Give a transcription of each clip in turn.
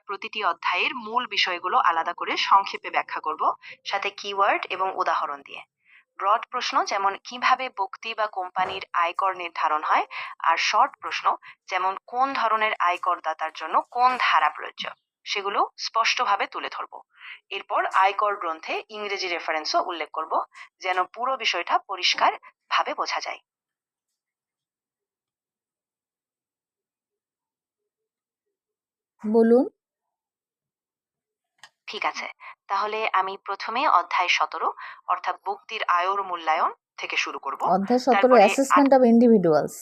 প্রতিটি অধ্যায়ের মূল বিষয়গুলো আলাদা করে সংক্ষেপে ব্যাখ্যা করব, সাথে কিওয়ার্ড এবং উদাহরণ দিয়ে। ব্রড প্রশ্ন যেমন কিভাবে ব্যক্তি বা কোম্পানির আয়কর নির্ধারণ হয়, আর শর্ট প্রশ্ন যেমন কোন ধরনের আয়করদাতার জন্য কোন ধারা প্রযোজ্য, সেগুলো স্পষ্টভাবে তুলে ধরব। এরপর আয়কর গ্রন্থে ইংরেজি রেফারেন্সও উল্লেখ করব, যেন পুরো বিষয়টা পরিষ্কার ভাবে বোঝা যায়। বলুন। ঠিক আছে, তাহলে আমি প্রথমে অধ্যায় 17 অর্থাৎ ব্যক্তির আয়র মূল্যায়ন থেকে শুরু করব। অধ্যায় 17 তারপরে অ্যাসেসমেন্ট অফ ইন্ডিভিজুয়ালস।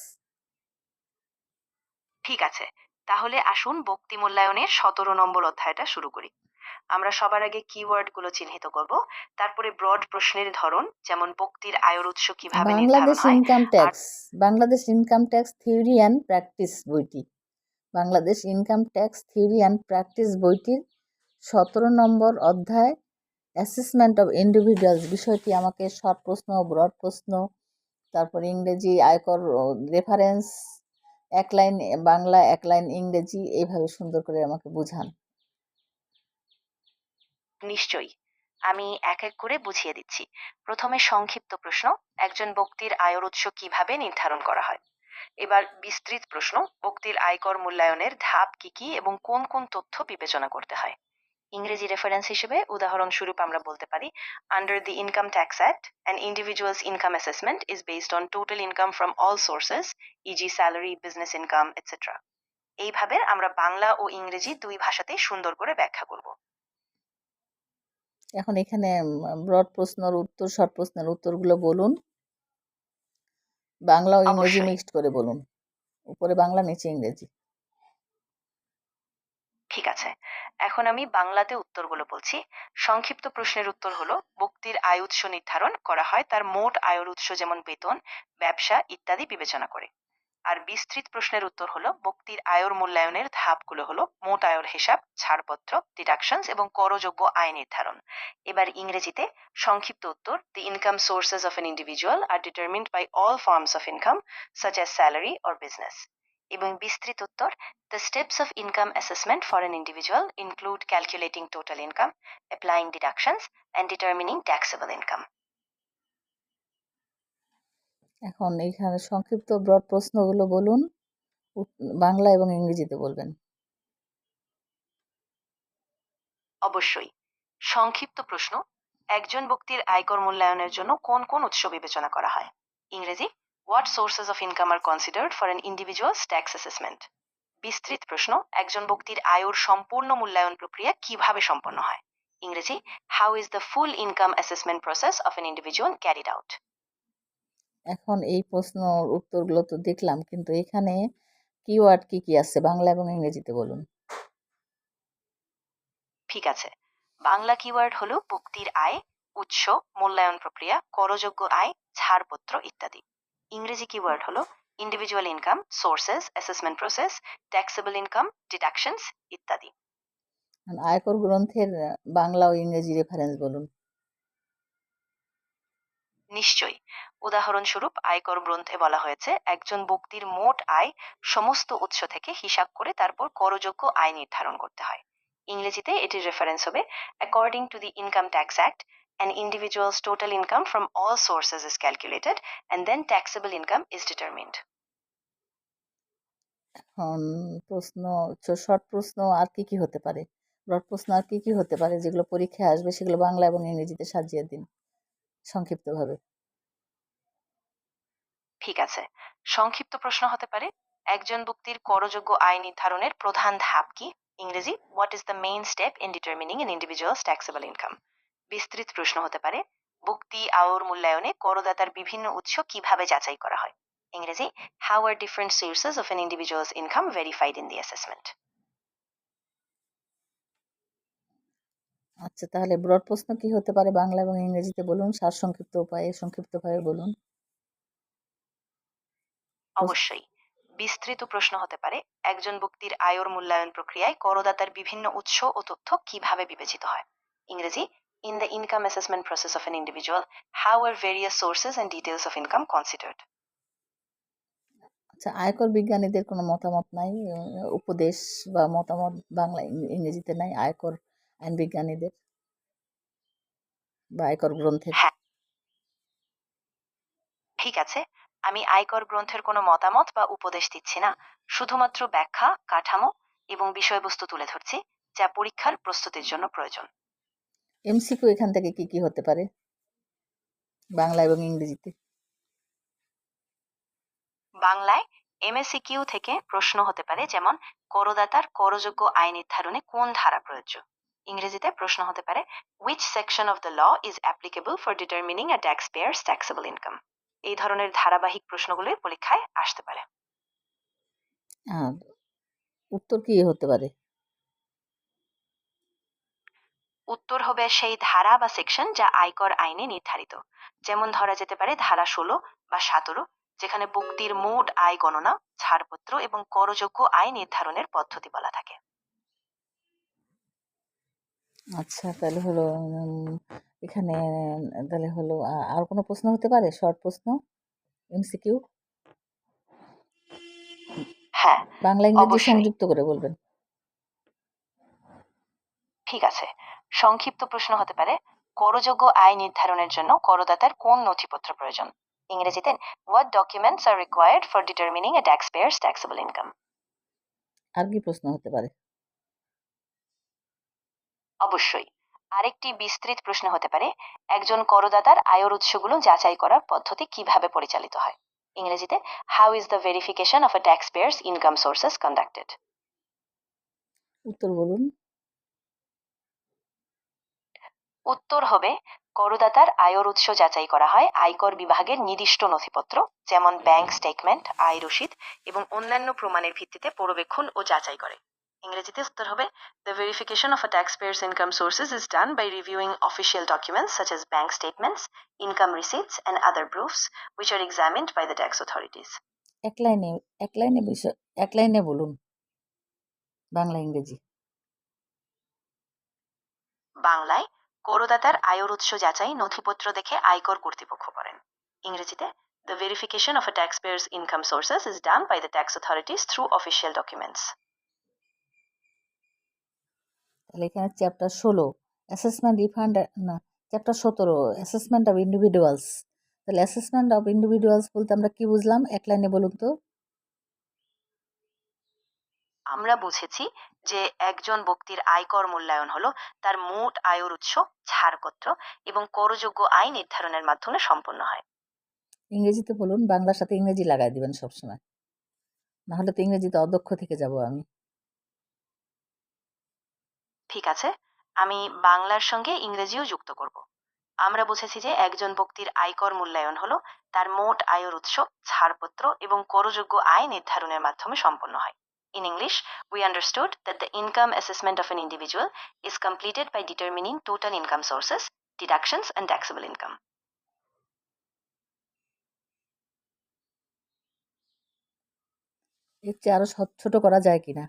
ঠিক আছে, তাহলে আসুন ব্যক্তি মূল্যায়নের 17 নম্বর অধ্যায়টা শুরু করি। আমরা সবার আগে কিওয়ার্ড গুলো চিহ্নিত করব, তারপরে ব্রড প্রশ্নের ধরন যেমন ব্যক্তির আয়ের উৎস কিভাবে নির্ধারণ বাংলাদেশ হয়। Income tax, Bangladesh income tax theory and practice বইটি, Bangladesh income tax theory and practice বইটির 17 নম্বর অধ্যায় অ্যাসেসমেন্ট অফ ইন্ডিভিজুয়ালস বিষয়টি আমাকে শর্ট প্রশ্ন, ব্রড প্রশ্ন, তারপর ইংরেজি আয়কর রেফারেন্স, এক লাইন বাংলা এক লাইন ইংরেজি, এইভাবে সুন্দর করে আমাকে বুঝান। নিশ্চয়ই, আমি এক এক করে বুঝিয়ে দিচ্ছি। প্রথমে সংক্ষিপ্ত প্রশ্ন, একজন ব্যক্তির আয়ের উৎস কিভাবে নির্ধারণ করা হয়। এবার বিস্তৃত প্রশ্ন, ব্যক্তির আয়কর মূল্যায়নের ধাপ কি কি এবং কোন কোন তথ্য বিবেচনা করতে হয়। ইংরেজি রেফারেন্স হিসেবে উদাহরণস্বরূপ আমরা বলতে পারি, under the income tax act an individuals income assessment is based on total income from all sources, easy salary, business income etcetera. এইভাবে আমরা বাংলা ও ইংরেজি দুই ভাষাতেই সুন্দর করে ব্যাখ্যা করব। এখন এখানে ব্রড প্রশ্নের উত্তর, শর্ট প্রশ্নের উত্তরগুলো বলুন, বাংলা ও ইংরেজি অবশ্যই। মিক্সড করে বলুন, উপরে বাংলা নিচে ইংরেজি। ঠিক আছে, এখন আমি বাংলাতে উত্তরগুলো বলছি। সংক্ষিপ্ত প্রশ্নের উত্তর হলো, ব্যক্তির আয় উৎস নির্ধারণ করা হয় তার মোট আয়ের উৎস যেমন বেতন, ব্যবসা ইত্যাদি বিবেচনা করে। আর বিস্তৃত প্রশ্নের উত্তর হলো, ব্যক্তির আয়ের মূল্যায়নের ধাপগুলো হলো মোট আয়ের হিসাব, ছাড়পত্র, ডিডাকশনস এবং করযোগ্য আয় নির্ধারণ। এবার ইংরেজিতে সংক্ষিপ্ত উত্তর, the income sources of an individual are determined by all forms of income such as salary or business. এবং বিস্তৃত উত্তর, the steps of income assessment for an individual include calculating total income, applying deductions, and determining taxable income. এখন এইখানে সংক্ষিপ্ত broad প্রশ্নগুলো বলুন, বাংলা এবং ইংরেজিতে বলবেন। অবশ্যই। সংক্ষিপ্ত প্রশ্ন, একজন ব্যক্তির আয়কর মূল্যায়নের জন্য কোন কোন উৎস বিবেচনা করা হয়। ইংরেজি, what sources of income are considered for an individual's tax assessment. বিস্তৃত প্রশ্ন, একজন ব্যক্তির আয়ের সম্পূর্ণ মূল্যায়ন প্রক্রিয়া কিভাবে সম্পন্ন হয়। ইংরেজি, how is the full income assessment process of an individual carried out. এখন এই প্রশ্ন উত্তরগুলো তো দেখলাম, কিন্তু এখানে কিওয়ার্ড কি কি আছে বাংলা এবং ইংরেজিতে বলুন। ঠিক আছে, বাংলা কিওয়ার্ড হলো ব্যক্তির আয়, উৎস, মূল্যায়ন প্রক্রিয়া, করযোগ্য আয়, ছাড়পত্র ইত্যাদি। ইংরেজি কিওয়ার্ড হলো individual income, sources, assessment process, taxable income, deductions ইত্যাদি। আয়কর গ্রন্থের বাংলা ও ইংরেজি রেফারেন্স বলুন। নিশ্চয়ই, উদাহরণস্বরূপ আয়কর গ্রন্থে বলা হয়েছে, একজন ব্যক্তির মোট আয় সমস্ত উৎস থেকে হিসাব করে তারপর করযোগ্য আয় নির্ধারণ করতে হয়। ইংরেজিতে এটির রেফারেন্স হবে, according to the income tax act an individual's total income from all sources is calculated and then taxable income is determined. এখন প্রশ্ন, শর্ট প্রশ্ন আর কি কি হতে পারে, ব্রড প্রশ্ন আর কি কি হতে পারে যেগুলো পরীক্ষায় আসবে, সেগুলো বাংলা এবং ইংরেজিতে সাজিয়ে দিন সংক্ষিপ্তভাবে। ঠিক আছে, সংক্ষিপ্ত প্রশ্ন হতে পারে, একজন ব্যক্তির করযোগ্য আয় নির্ধারণের প্রধান ধাপ কি। ইংরেজি, what is the main step in determining N individuals taxable income. বিস্তৃত প্রশ্ন হতে পারে, ব্যক্তি আয়ের মূল্যায়নে করদাতার বিভিন্ন উৎস কিভাবে যাচাই করা হয়। ইংরেজি, how are different sources of N individuals income verified in the assessment. আচ্ছা, তাহলে ব্রড প্রশ্ন কি হতে পারে বাংলা এবং ইংরেজিতে বলুন, সার সংক্ষিপ্ত উপায়ে সংক্ষিপ্তভাবে বলুন। অবশ্যই, বিস্তৃত প্রশ্ন হতে পারে, একজন ব্যক্তির আয়ের মূল্যায়ন প্রক্রিয়ায় করদাতার বিভিন্ন উৎস ও তথ্য কিভাবে বিবেচিত হয়। ইংরেজি, in the income assessment process of an individual, how are various sources and details of income considered. আচ্ছা, আয়কর বিজ্ঞানীদের কোনো মতামত নাই, উপদেশ বা মতামত বাংলা ইংরেজিতে নাই আয়কর আইন বিজ্ঞানীদের বা আয়কর গ্রন্থের? হ্যাঁ, ঠিক আছে। আমি আয়কর গ্রন্থের কোনো মতামত বা উপদেশ দিচ্ছি না। শুধুমাত্র ব্যাখ্যা, কাঠামো এবং বিষয়বস্তু তুলে ধরছি, যা পরীক্ষার প্রস্তুতির জন্য প্রয়োজন। এমসিকিউ এখান থেকে কি কি হতে পারে বাংলা এবং ইংরেজিতে? বাংলায় এমএসিকিউ থেকে প্রশ্ন হতে পারে, যেমন করদাতার করযোগ্য আয় নির্ধারণে কোন ধারা প্রযোজ্য। ইংরেজিতে প্রশ্ন হতে পারে, which section of the law is applicable for determining a tax pairs taxable income. এই ধরনের ধারাবাহিক প্রশ্নগুলোই পরীক্ষায় আসতে পারে। আর উত্তর কি হতে পারে? উত্তর হবে সেই ধারা বা সেকশন যা আয়কর আইনে নির্ধারিত। যেমন ধরা যেতে পারে ধারা ১৬ বা ১৭, যেখানে ব্যক্তির মোট আয় গণনা, ছাড়পত্র এবং করযোগ্য আয় নির্ধারণের পদ্ধতি বলা থাকে। আচ্ছা, তাহলে হলো এখানে তাহলে হলো আর কোনো প্রশ্ন হতে পারে, শর্ট প্রশ্ন এমসিকিউ? হ্যাঁ, বাংলা ইংরেজি অবশ্যই। সংযুক্ত করে বলবেন। ঠিক আছে। সংক্ষিপ্ত প্রশ্ন হতে পারে, করযোগ্য আয় নির্ধারণের জন্য করদাতার কোন নথিপত্র প্রয়োজন। ইংরেজিতে, what documents are required for determining a tax pairs taxable income. আর কি প্রশ্ন হতে পারে? অবশ্যই। আরেকটি বিস্তৃত প্রশ্ন হতে পারে, একজন করদাতার আয়ের উৎসগুলো যাচাই করার পদ্ধতি কিভাবে পরিচালিত হয়। ইংরেজিতে, how is the verification of a tax pairs income sources conducted. উত্তর বলুন। উত্তর হবে, করদাতার আয়ের উৎস যাচাই করা হয় আয়কর বিভাগের নির্দিষ্ট নথিপত্র, যেমন ব্যাংক স্টেটমেন্ট, আয় রসিদ এবং অন্যান্য প্রমাণের ভিত্তিতে পর্যবেক্ষণ ও যাচাই করে। ইংরেজিতে উত্তর হবে, the verification of a tax pairs income sources is done by reviewing official documents such as bank statements, income receipts and other proofs which are examined by the tax authorities. এক লাইনে এক লাইনে বিষয় এক লাইনে বলুন, বাংলা ইংরেজি। বাংলায়, করদাতার আয়ের উৎস যাচাই নথিপত্র দেখে আয়কর কর্তৃপক্ষ করেন। ইংরেজিতে, the verification of a tax pairs income sources is done by the tax authorities through official documents. তাহলে এখানে চ্যাপ্টার 16 অ্যাসেসমেন্ট রিফান্ড, না, চ্যাপ্টার 17 অ্যাসেসমেন্ট অফ ইন্ডিভিজুয়ালস। তাহলে অ্যাসেসমেন্ট অফ ইন্ডিভিজুয়ালস বলতে আমরা কি বুঝলাম, এক লাইনে বলুন তো। আমরা বুঝেছি যে একজন ব্যক্তির আয়কর মূল্যায়ন হলো তার মোট আয়ের উৎস, ছাড়পত্র এবং করযোগ্য আয় নির্ধারণের মাধ্যমে সম্পন্ন হয়। ইংরেজিতে বলুন, বাংলার সাথে ইংরেজি লাগাই দিবেন সবসময়, না হলে তো ইংরেজিতে অদক্ষ থেকে যাব আমি। ঠিক আছে, আমি বাংলার সঙ্গে ইংরেজিও যুক্ত করব। আমরা বুঝেছি যে একজন ব্যক্তির আয়কর মূল্যায়ন হলো তার মোট আয়ের উৎস, ছাড়পত্র এবং করযোগ্য আয় নির্ধারণের মাধ্যমে সম্পন্ন হয়। In English, we understood that the income assessment of an individual is completed by determining total income sources, deductions, and taxable income. এর চেয়ে আরো ছোট করা যায় কিনা?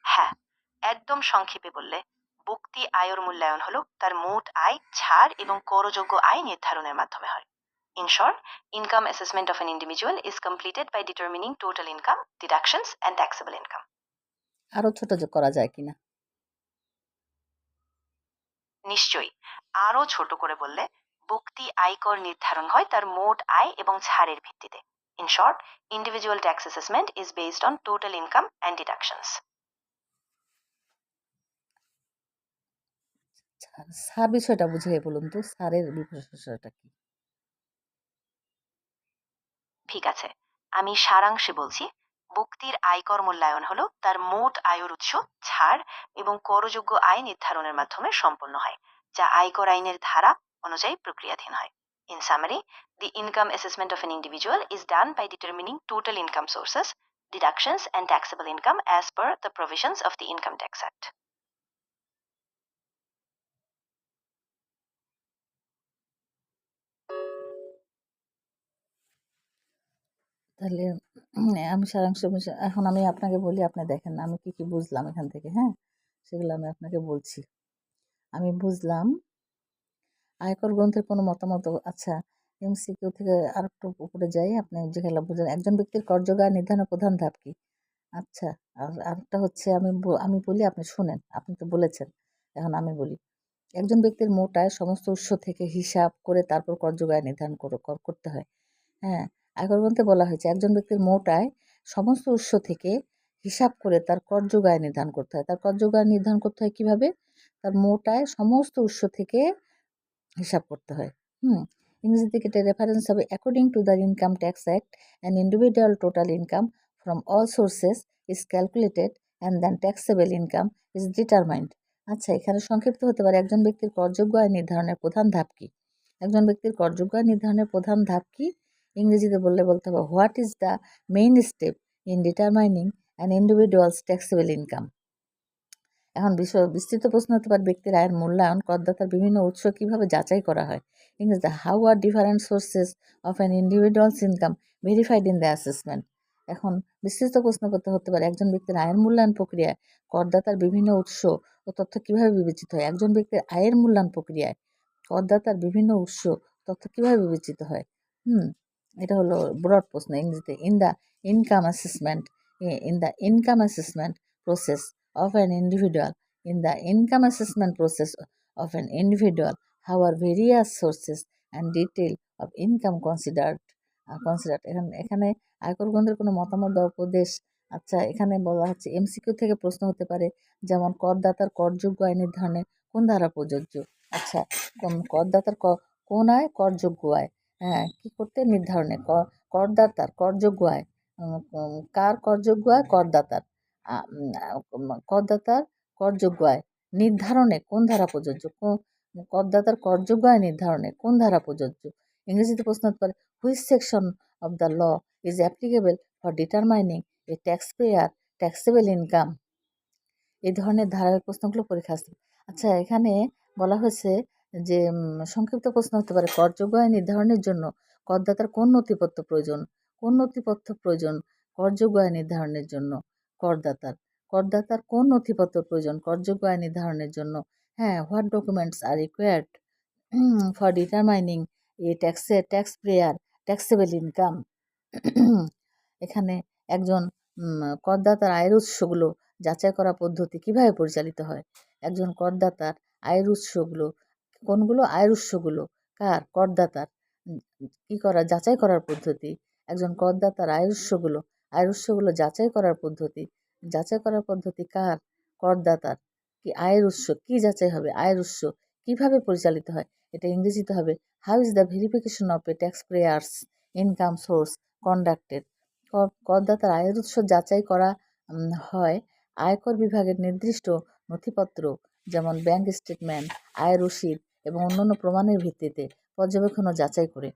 হ্যাঁ, একদম সংক্ষেপে বললে, ব্যক্তি আয়ের মূল্যায়ন হলো তার মোট আয়, ছাড় এবং করযোগ্য আয় নির্ধারণের মাধ্যমে হয়। In short, income assessment of an individual is completed by determining total income, deductions, and taxable income. আরো ছোট করা যায় কিনা? নিশ্চয়ই। আরো ছোট করে বললে, ব্যক্তি আয়কর নির্ধারণ হয় তার মোট আয় এবং ছাড়ের ভিত্তিতে। In short, individual tax assessment is based on total income and deductions. সার বিষয়টা বুঝিয়ে বলুন তো, সারের বিষয়টা কি? ঠিক আছে, আমি সারাংশে বলছি। ব্যক্তির আয়কর মূল্যায়ন হলো তার মোট আয়ের উৎস, ছাড় এবং করযোগ্য আয় নির্ধারণের মাধ্যমে সম্পন্ন হয়, যা আয়কর আইনের ধারা অনুযায়ী প্রক্রিয়াধীন হয়। In summary, the income assessment of an individual is done by determining total income sources, deductions, and taxable income as per the provisions of the Income Tax Act. তাহলে আমি সারাংশ এখন আমি আপনাকে বলি, আপনি দেখেন আমি কি কি বুঝলাম এখান থেকে। হ্যাঁ, সেগুলো আমি আপনাকে বলছি। আমি বুঝলাম আয়কর গ্রন্থের কোনো মতামত, আচ্ছা, এমসিকিউ থেকে আরেকটু উপরে যাই, আপনি যেগুলো বুঝেন। একজন ব্যক্তির কর যোগ্য আয় নির্ধারণের প্রধান ধাপ কি? আচ্ছা, আর আরেকটা হচ্ছে আমি বলি, আপনি শুনেন। আপনি তো বলেছেন, এখন আমি বলি। একজন ব্যক্তির মোট আয় সমস্ত উৎস থেকে হিসাব করে তারপর কর যোগ্য আয় নির্ধারণ করতে হয়। হ্যাঁ, আয়কর গ্রন্থে বলা হয়েছে একজন ব্যক্তির মোট আয় সমস্ত উৎস থেকে হিসাব করে তার কর যোগ্য আয় নির্ধারণ করতে হয়। তার কর যোগ্য আয় নির্ধারণ করতে হয় কিভাবে? তার মোট আয় সমস্ত উৎস থেকে হিসাব করতে হয়। ইংরেজি থেকে এটা রেফারেন্স হবে according to the income tax act an individual total income from all sources is calculated and then taxable income is determined. আচ্ছা, এখানে সংক্ষিপ্ত হতে পারে একজন ব্যক্তির করযোগ্য আয় নির্ধারণের প্রধান ধাপ কি? একজন ব্যক্তির করযোগ্য আয় নির্ধারণের প্রধান ধাপ কি? ইংরেজিতে বলতে হবে what is the main step in determining an individuals taxable income. এখন বিস্তৃত প্রশ্ন হতে পারে ব্যক্তির আয়ের মূল্যায়ন করদাতার বিভিন্ন উৎস কিভাবে যাচাই করা হয়? ইংরেজিতে how are different sources of an individuals income verified in the assessment. এখন বিস্তৃত প্রশ্ন করতে হতে পারে একজন ব্যক্তির আয়ের মূল্যায়ন প্রক্রিয়ায় করদাতার বিভিন্ন উৎস ও তথ্য কিভাবে বিবেচিত হয়? একজন ব্যক্তির আয়ের মূল্যায়ন প্রক্রিয়ায় করদাতার বিভিন্ন উৎস তথ্য কিভাবে বিবেচিত হয়? হুম এটা হলো ব্রড প্রশ্ন। ইংরেজিতে in the income assessment process of an individual. In the income assessment process of an individual, how are various sources and detail of income considered. এখানে আয়কর গ্রন্থের কোনো মতামত বা উপদেশ। আচ্ছা, এখানে বলা হচ্ছে এমসিকিউ থেকে প্রশ্ন হতে পারে, যেমন করদাতার করযোগ্য আয় নির্ধারণে কোন ধারা প্রযোজ্য? আচ্ছা, করদাতার কোন আয় করযোগ্য আয়, হ্যাঁ, কি করতে নির্ধারণে করদাতার করযোগ্য আয়, কার করযোগ্য আয়? করদাতার। করদাতার করযোগ্য আয় নির্ধারণে কোন ধারা প্রযোজ্য? করদাতার করযোগ্য আয় নির্ধারণে কোন ধারা প্রযোজ্য? ইংরেজিতে প্রশ্ন হতে পারে which section of the law is applicable for determining a tax payer taxable income. এই ধরনের ধারাবাহিক প্রশ্নগুলো পরীক্ষা আসবে। আচ্ছা, এখানে বলা হয়েছে যে সংক্ষিপ্ত প্রশ্ন হতে পারে করযোগ্য আয় নির্ধারণের জন্য করদাতার কোন নথিপত্র প্রয়োজন? কোন নথিপত্র প্রয়োজন করযোগ্য আয় নির্ধারণের জন্য? করদাতার কোন নথিপত্র প্রয়োজন করযোগ্য আয় নির্ধারণের জন্য? হ্যাঁ, what documents are required for determining a tax payer taxable income. এখানে একজন করদাতার আয়ের উৎসগুলো যাচাই করা পদ্ধতি কিভাবে পরিচালিত হয়? একজন করদাতার আয়ের উৎসগুলো কোনগুলো? আয়ের উৎসগুলো কার? করদাতার। কি করা? যাচাই করার পদ্ধতি। একজন করদাতার আয়ের উৎসগুলো যাচাই করার পদ্ধতি কার? করদাতার। কি আয়ের উৎস কি যাচাই হবে? আয়ের উৎস কিভাবে পরিচালিত হয়? এটা ইংরেজিতে হবে how is the verification of a tax pairs income source conducted. করদাতার আয়ের উৎস যাচাই করা হয় আয়কর বিভাগের নির্দিষ্ট নথিপত্র, যেমন ব্যাংক স্টেটমেন্ট, আয়ের রসিদ এবং অন্যান্য প্রমাণের ভিত্তিতে পর্যবেক্ষণ ও যাচাই করে।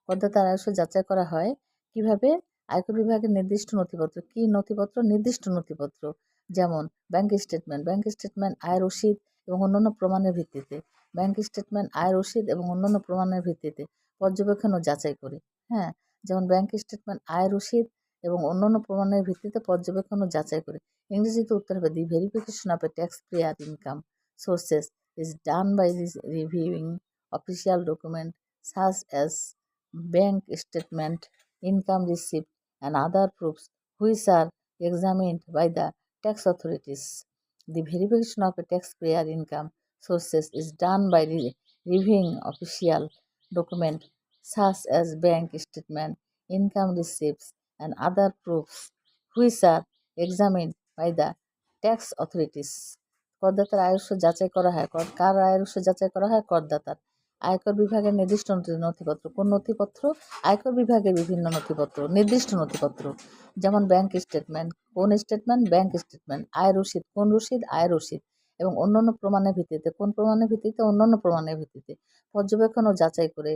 করদাতার আয় উৎস যাচাই করা হয় কিভাবে? আয়কর বিভাগের নির্দিষ্ট নথিপত্র। কি নথিপত্র? নির্দিষ্ট নথিপত্র, যেমন ব্যাংক স্টেটমেন্ট, আয় রসিদ এবং অন্যান্য প্রমাণের ভিত্তিতে। ব্যাংক স্টেটমেন্ট, আয় রসিদ এবং অন্যান্য প্রমাণের ভিত্তিতে পর্যবেক্ষণ ও যাচাই করে। হ্যাঁ, যেমন ব্যাংক স্টেটমেন্ট, আয় রসিদ এবং অন্যান্য প্রমাণের ভিত্তিতে পর্যবেক্ষণ ও যাচাই করে। ইংরেজিতে উত্তর হবে the verification of a tax payer income sources is done by reviewing official documents such as bank statement, income receipt, and other proofs which are examined by the tax authorities. The verification of a taxpayer income sources is done by reviewing official documents such as bank statement, income receipts, and other proofs which are examined by the tax authorities. করদাতার আয় উৎস যাচাই করা হয় কার? আয়ের উৎস যাচাই করা হয় করদাতার। আয়কর বিভাগের নির্দিষ্ট নথিপত্র। কোন নথিপত্র? আয়কর বিভাগের বিভিন্ন নথিপত্র, নির্দিষ্ট নথিপত্র, যেমন ব্যাংক স্টেটমেন্ট। কোন স্টেটমেন্ট? Bank statement. আয় রসিদ। কোন রসিদ? আয় রসিদ। এবং অন্যান্য প্রমাণের ভিত্তিতে। কোন প্রমাণের ভিত্তিতে? অন্যান্য প্রমাণের ভিত্তিতে পর্যবেক্ষণ ও যাচাই করে।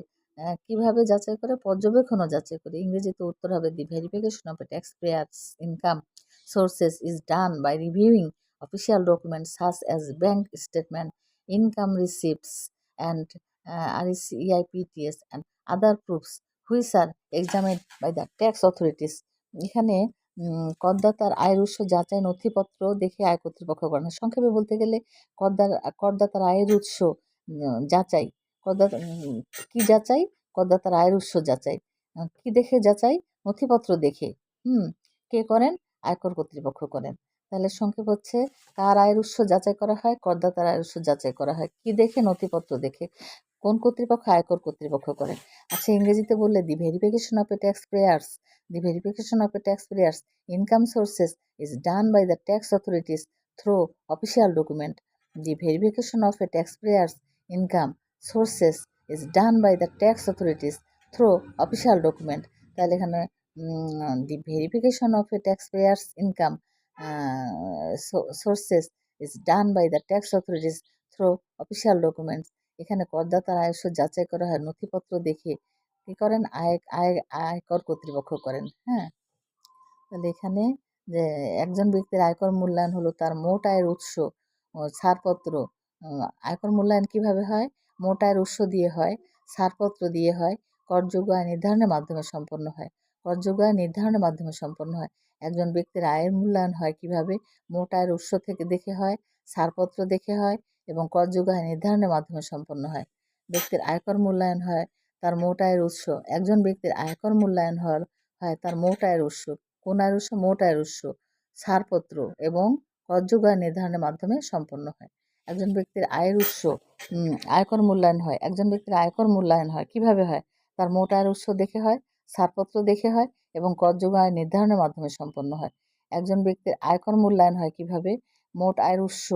কিভাবে যাচাই করে? পর্যবেক্ষণ ও যাচাই করে। ইংরেজিতে উত্তর হবে the verification of a tax pairs income sources is done by reviewing official documents such as bank statement, income receipts, and RECIPTS and other proofs which are examined by the tax authorities. এখানে করদাতার আয়ের উৎস যাচাই নথিপত্র দেখে আয় কর্তৃপক্ষ করেন। সংক্ষেপে বলতে গেলে করদাতার আয়ের উৎস যাচাই। কি যাচাই? করদাতার আয়ের উৎস যাচাই। কি দেখে যাচাই? নথিপত্র দেখে। কে করেন? আয়কর কর্তৃপক্ষ করেন। তাহলে সংক্ষেপ হচ্ছে, কার আয়ের উৎস যাচাই করা হয়? করদাতার আয়ের উৎস যাচাই করা হয়। কি দেখে? নথিপত্র দেখে। কোন কর্তৃপক্ষ? আয়কর কর্তৃপক্ষ করেন। আচ্ছা, ইংরেজিতে বললে the verification of a taxpayer's, the verification of a tax pairs income sources is done by the tax authorities through official document. The verification of a taxpayer's income sources is done by the tax authorities through official document. তাহলে এখানে the verification of a taxpayer's income sources is done by the tax authorities through official documents. এখানে করদাতার আয় যাচাই করা হয় নথিপত্র দেখে। কি করেন? আয়কর কর্তৃপক্ষ করেন। হ্যাঁ, তাহলে এখানে যে একজন ব্যক্তির আয়কর মূল্যায়ন হলো তার মোট আয়ের উৎস ও ছাড়পত্র। আয়কর মূল্যায়ন কিভাবে হয়? মোট আয়ের উৎস দিয়ে হয়, ছাড়পত্র দিয়ে হয়, করযোগ্য আয় নির্ধারণের মাধ্যমে সম্পন্ন হয়। করযোগ্য আয় নির্ধারণের মাধ্যমে সম্পন্ন হয়। একজন ব্যক্তির আয়ের মূল্যায়ন হয় কিভাবে? মোট আয়ের উৎস থেকে দেখে হয়, ছাড়পত্র দেখে হয় এবং করযোগ্য আয় নির্ধারণের মাধ্যমে সম্পন্ন হয়। ব্যক্তির আয়কর মূল্যায়ন হয় তার মোট আয়ের উৎস। একজন ব্যক্তির আয়কর মূল্যায়ন হয় তার মোট আয়ের উৎস। কোন আয়ের উৎস? মোট আয়ের উৎস, ছাড়পত্র এবং করযোগ্য আয় নির্ধারণের মাধ্যমে সম্পন্ন হয়। একজন ব্যক্তির আয়ের উৎস আয়কর মূল্যায়ন হয়। একজন ব্যক্তির আয়কর মূল্যায়ন হয় কিভাবে হয়? তার মোট আয়ের উৎস দেখে হয়, ছাড়পত্র দেখে হয় এবং করযোগ্য আয় নির্ধারণের মাধ্যমে সম্পন্ন হয়। একজন ব্যক্তির আয়কর মূল্যায়ন হয় কিভাবে? মোট আয়ের উৎস,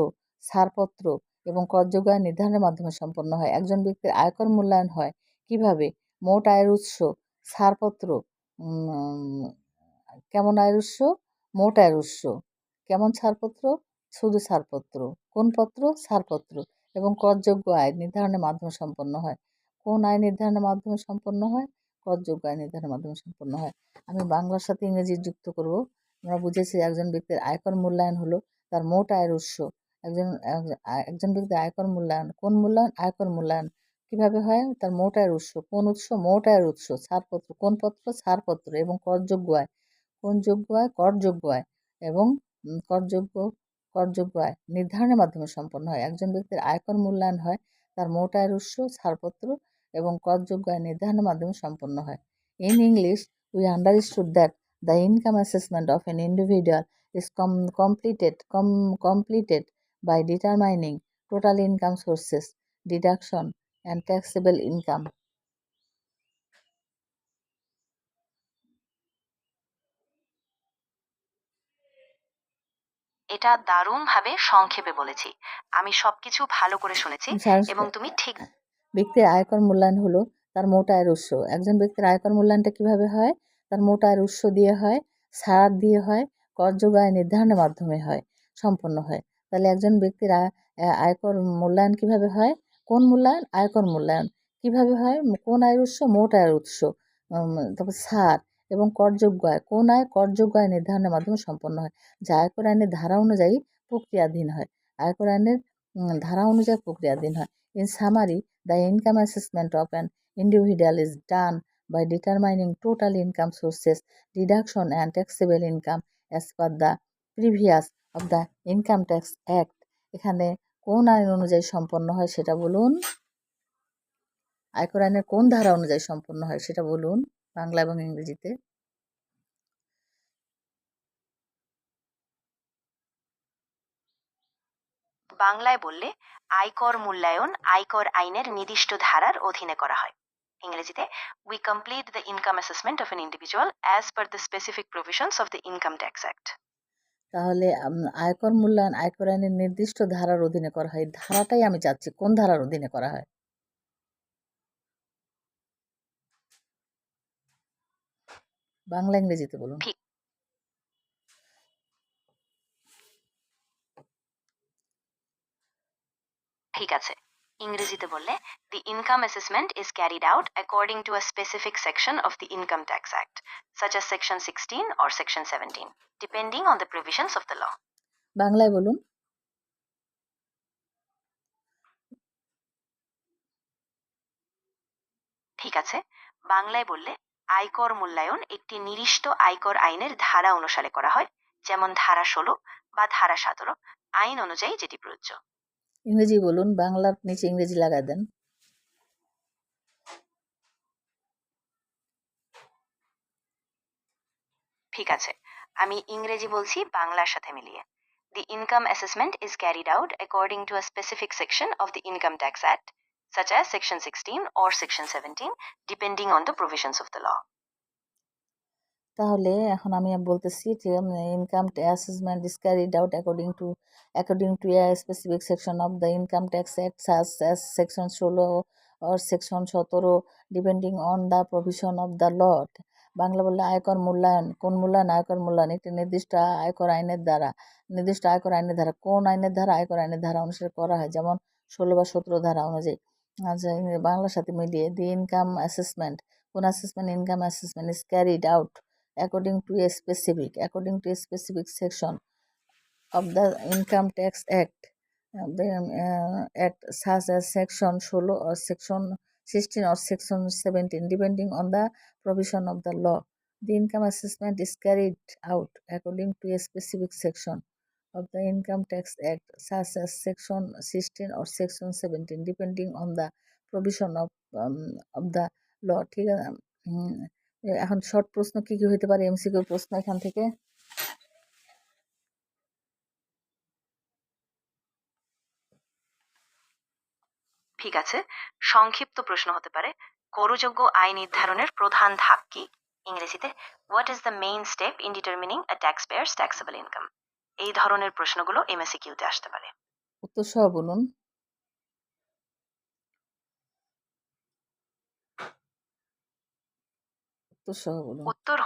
ছাড়পত্র এবং করযোগ্য আয় নির্ধারণের মাধ্যমে সম্পন্ন হয়। একজন ব্যক্তির আয়কর মূল্যায়ন হয় কিভাবে? মোট আয়ের উৎস, ছাড়পত্র, কেমন আয়ের উৎস? মোট আয়ের উৎস। কেমন ছাড়পত্র? শুধু ছাড়পত্র। কোন পত্র? ছাড়পত্র এবং করযোগ্য আয় নির্ধারণের মাধ্যমে সম্পন্ন হয়। কোন আয় নির্ধারণের মাধ্যমে সম্পন্ন হয়? করযোগ্য আয় নির্ধারণের মাধ্যমে সম্পন্ন হয়। আমি বাংলার সাথে ইংরেজি যুক্ত করব। আমরা বুঝেছি একজন ব্যক্তির আয়কর মূল্যায়ন হলো তার মোট আয়ের উৎস। একজন ব্যক্তির আয়কর মূল্যায়ন, কোন মূল্যায়ন? আয়কর মূল্যায়ন কিভাবে হয়? তার মোট আয়ের উৎস। কোন উৎস? মোট আয়ের উৎস। ছাড়পত্র, কোন পত্র? ছাড়পত্র এবং করযোগ্য আয়। কোন যোগ্য আয়? করযোগ্য আয় এবং করযোগ্য আয় নির্ধারণের মাধ্যমে সম্পন্ন হয়। একজন ব্যক্তির আয়কর মূল্যায়ন হয় তার মোট আয়ের উৎস, ছাড়পত্র এবং করযোগ্য আয় নির্ধারণের মাধ্যমে সম্পন্ন হয়। In English, we understood that the income assessment of an individual is completed by determining total income sources, deduction and taxable income. এটা দারুণভাবে সংক্ষেপে বলেছি। আমি সবকিছু ভালো করে শুনেছি এবং তুমি ঠিক। ব্যক্তির আয়কর মূল্যায়ন হলো তার মোট আয়ের উৎস। একজন ব্যক্তির আয়কর মূল্যায়নটা কিভাবে হয়? তার মোট আয়ের উৎস দিয়ে হয়, ছাড় দিয়ে হয়, করযোগ্য আয় নির্ধারণের মাধ্যমে হয়, সম্পন্ন হয়। তাহলে একজন ব্যক্তির আয়কর মূল্যায়ন কিভাবে হয়? কোন মূল্যায়ন? আয়কর মূল্যায়ন কিভাবে হয়? কোন আয়ের উৎস? মোট আয়ের উৎস। তারপর ছাড় এবং করযোগ্য আয়। কোন আয়? করযোগ্য আয় নির্ধারণের মাধ্যমে সম্পন্ন হয়, যা আয়কর আইনের ধারা অনুযায়ী প্রক্রিয়াধীন হয়। আয়কর আইনের ধারা অনুযায়ী প্রক্রিয়াধীন হয়। In summary, the income assessment of an individual is done by determining total income sources, deduction and taxable income as per the previous of the Income Tax Act. এখানে কোন আইন অনুযায়ী সম্পন্ন হয় সেটা বলুন। আয়কর আইনের কোন ধারা অনুযায়ী সম্পন্ন হয় সেটা বলুন বাংলা এবং ইংরেজিতে। বাংলায় বললে আয়কর মূল্যায়ন আয়কর আইনের নির্দিষ্ট ধারার অধীনে করা হয়। ইংরেজিতে we complete the income assessment of an individual as per the specific provisions of the Income Tax Act. তাহলে আয়কর মূল্যায়ন আয়কর আইনের নির্দিষ্ট ধারার অধীনে করা হয়। ধারাটাই আমি চাচ্ছি, কোন ধারার অধীনে করা হয়? বাংলা ইংরেজিতে বলুন। ঠিক আছে, ইংরেজিতে বললে the income assessment is carried out according to a specific section of the Income Tax Act, such as section 16 or section 17, depending on the provisions of the law. বাংলায় বলুন। ঠিক আছে, বাংলায় বললে আয়কর মূল্যায়ন একটি নির্দিষ্ট আয়কর আইনের ধারা অনুসারে করা হয়, যেমন ধারা 16 বা ধারা 17, আইন অনুযায়ী যেটি প্রযোজ্য। ইংরেজি বলুন, বাংলার নিচে ইংরেজি লাগাই দেন। ঠিক আছে, আমি ইংরেজি বলছি বাংলার সাথে মিলিয়ে। The income assessment is carried out according to a specific section of the Income Tax Act, such as Section 16 or Section 17, depending on the provisions of the law. তাহলে এখন আমি বলতেছি যে income assessment is carried out according to a specific section of the income tax act such as section 16 or section 17 depending on the provision of the law. Bangla বললে আয়কর মূল্যায়ন, কোন মূল্যায়ন? আয়কর মূল্যায়ন একটি নির্দিষ্ট আয়কর আইনের দ্বারা কোন আইনের ধারা? আয়কর আইনের ধারা অনুসারে করা হয়, যেমন 16 বা 17 ধারা অনুযায়ী। আচ্ছা, বাংলার সাথে মিলিয়ে দি ইনকাম অ্যাসেসমেন্ট, কোন assessment? Income assessment is carried out according to a specific section of the Income Tax Act, such as Section 16 or Section 16 or Section 17, depending on the provision of the law. The income assessment is carried out according to a specific section of the Income Tax Act, such as Section 16 or Section 17, depending on the provision of the law. ঠিক আছে। এখন short প্রশ্ন কি কি হতে পারে? MCQ প্রশ্ন এখান থেকে। ঠিক আছে, সংক্ষিপ্ত প্রশ্ন হতে পারে, করযোগ্য আয় নির্ধারণের প্রধান ধাপ কি? ইংরেজিতে, what is the main step in determining a tax pairs taxable income? এই ধরনের প্রশ্নগুলো এমএসকিউতে আসতে পারে। উত্তর সহ বলুন। উত্তর সহ বলুন। উত্তর